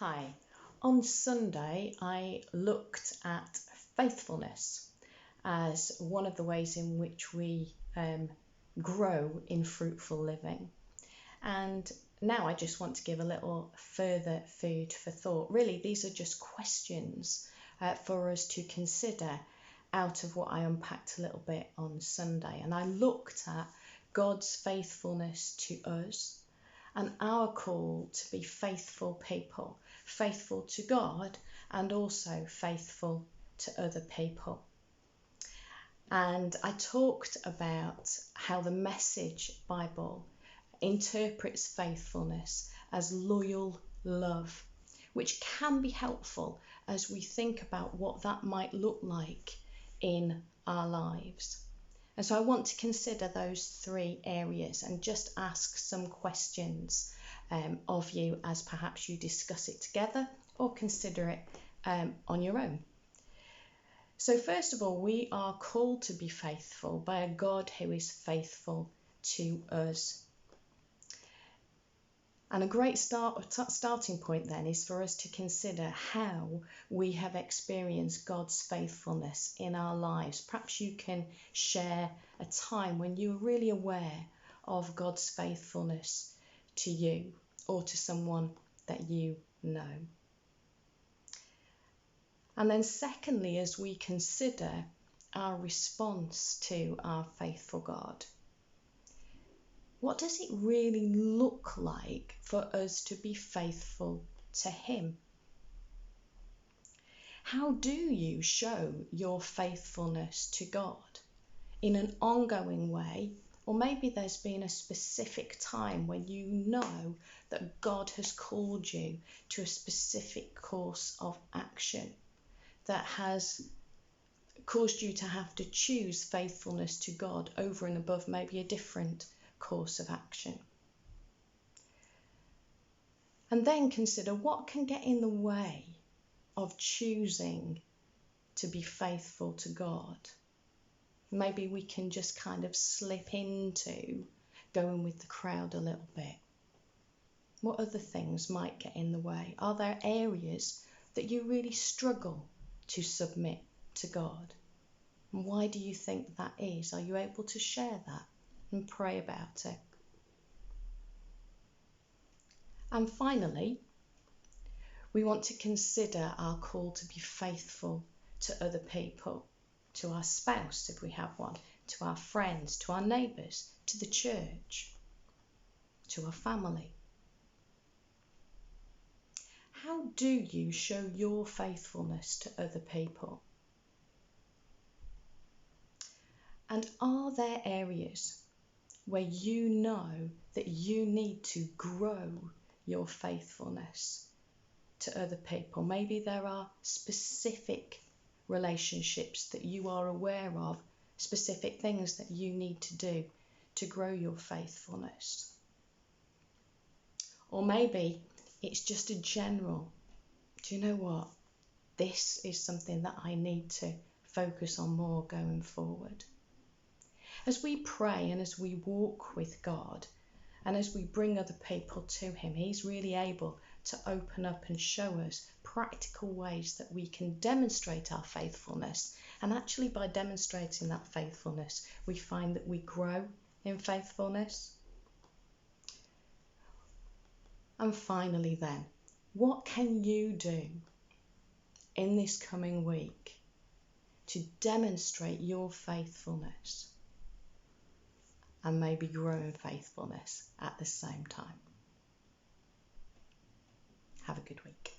Hi. On Sunday, I looked at faithfulness as one of the ways in which we grow in fruitful living. And now I just want to give a little further food for thought. Really, these are just questions for us to consider out of what I unpacked a little bit on Sunday. And I looked at God's faithfulness to us and our call to be faithful people, faithful to God and also faithful to other people. And I talked about how the Message Bible interprets faithfulness as loyal love, which can be helpful as we think about what that might look like in our lives. And so I want to consider those three areas and just ask some questions of you as perhaps you discuss it together or consider it on your own. So first of all, we are called to be faithful by a God who is faithful to us. And a great starting point then is for us to consider how we have experienced God's faithfulness in our lives. Perhaps you can share a time when you were really aware of God's faithfulness to you or to someone that you know. And then secondly, as we consider our response to our faithful God, what does it really look like for us to be faithful to Him? How do you show your faithfulness to God in an ongoing way? Or maybe there's been a specific time when you know that God has called you to a specific course of action that has caused you to have to choose faithfulness to God over and above maybe a different course of action. And then consider what can get in the way of choosing to be faithful to God. Maybe we can just kind of slip into going with the crowd a little bit. What other things might get in the way? Are there areas that you really struggle to submit to God? And why do you think that is? Are you able to share that and pray about it? And finally, we want to consider our call to be faithful to other people, to our spouse if we have one, to our friends, to our neighbours, to the church, to our family. How do you show your faithfulness to other people? And are there areas where you know that you need to grow your faithfulness to other people? Maybe there are specific relationships that you are aware of, specific things that you need to do to grow your faithfulness. Or maybe it's just a general, do you know what? This is something that I need to focus on more going forward. As we pray and as we walk with God and as we bring other people to Him, He's really able to open up and show us practical ways that we can demonstrate our faithfulness. And actually by demonstrating that faithfulness, we find that we grow in faithfulness. And finally then, what can you do in this coming week to demonstrate your faithfulness and maybe grow in faithfulness at the same time? Have a good week.